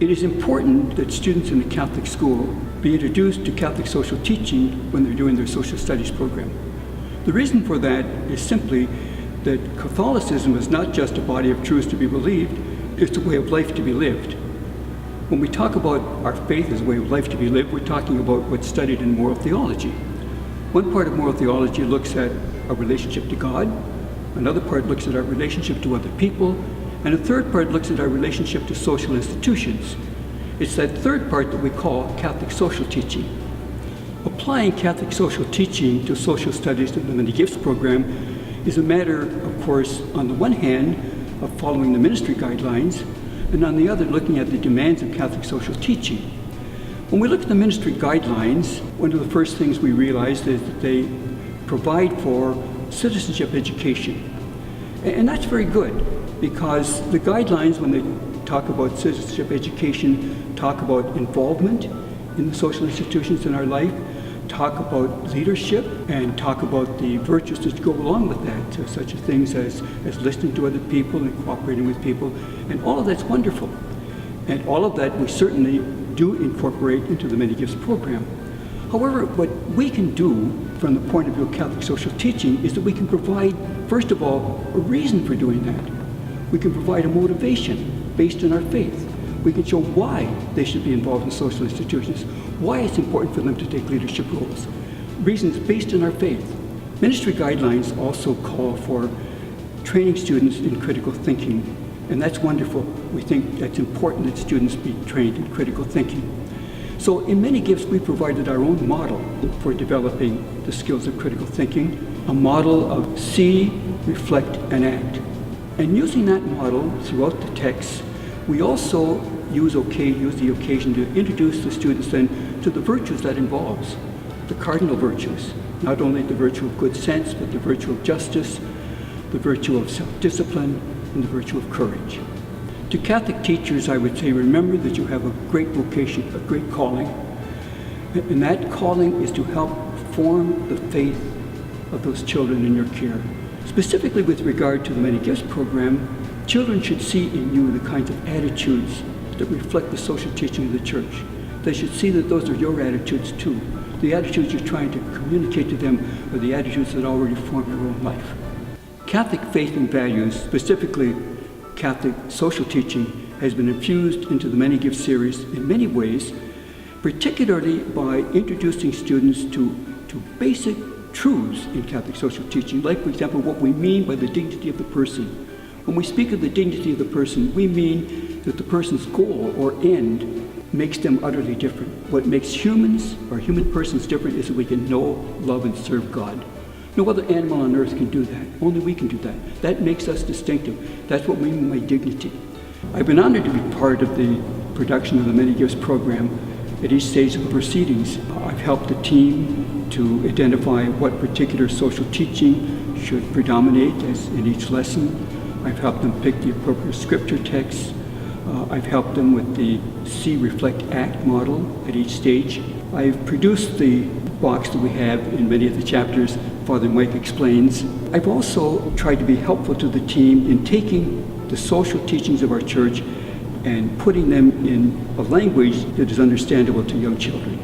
It is important that students in a Catholic school be introduced to Catholic social teaching when they're doing their social studies program. The reason for that is simply that Catholicism is not just a body of truths to be believed, it's a way of life to be lived. When we talk about our faith as a way of life to be lived, we're talking about what's studied in moral theology. One part of moral theology looks at our relationship to God, another part looks at our relationship to other people, and a third part looks at our relationship to social institutions. It's that third part that we call Catholic social teaching. Applying Catholic social teaching to social studies in the Many Gifts program is a matter, of course, on the one hand, of following the ministry guidelines, and on the other, looking at the demands of Catholic social teaching. When we look at the ministry guidelines, one of the first things we realize is that they provide for citizenship education. And that's very good, because the guidelines, when they talk about citizenship education, talk about involvement in the social institutions in our life, talk about leadership, and talk about the virtues that go along with that, so such things as listening to other people and cooperating with people, and all of that's wonderful. And all of that we certainly do incorporate into the Many Gifts program. However, what we can do from the point of view of Catholic social teaching is that we can provide, first of all, a reason for doing that. We can provide a motivation based on our faith. We can show why they should be involved in social institutions, why it's important for them to take leadership roles, reasons based on our faith. Ministry guidelines also call for training students in critical thinking, and that's wonderful. We think that's important that students be trained in critical thinking. So in Many Gifts, we provided our own model for developing the skills of critical thinking, a model of see, reflect, and act. And using that model throughout the text, we also use the occasion to introduce the students then to the virtues that involves, the cardinal virtues, not only the virtue of good sense, but the virtue of justice, the virtue of self-discipline, and the virtue of courage. To Catholic teachers, I would say, remember that you have a great vocation, a great calling, and that calling is to help form the faith of those children in your care. Specifically with regard to the Many Gifts program, children should see in you the kinds of attitudes that reflect the social teaching of the Church. They should see that those are your attitudes too. The attitudes you're trying to communicate to them are the attitudes that already form your own life. Catholic faith and values, specifically Catholic social teaching, has been infused into the Many Gifts series in many ways, particularly by introducing students to basic truths in Catholic social teaching, like, for example, what we mean by the dignity of the person. When we speak of the dignity of the person, we mean that the person's goal or end makes them utterly different. What makes humans or human persons different is that we can know, love, and serve God. No other animal on earth can do that. Only we can do that. That makes us distinctive. That's what we mean by dignity. I've been honored to be part of the production of the Many Gifts program at each stage of the proceedings. I've helped the team to identify what particular social teaching should predominate as in each lesson. I've helped them pick the appropriate scripture texts. I've helped them with the See, Reflect, Act model at each stage. I've produced the box that we have in many of the chapters, Father Mike Explains. I've also tried to be helpful to the team in taking the social teachings of our church and putting them in a language that is understandable to young children.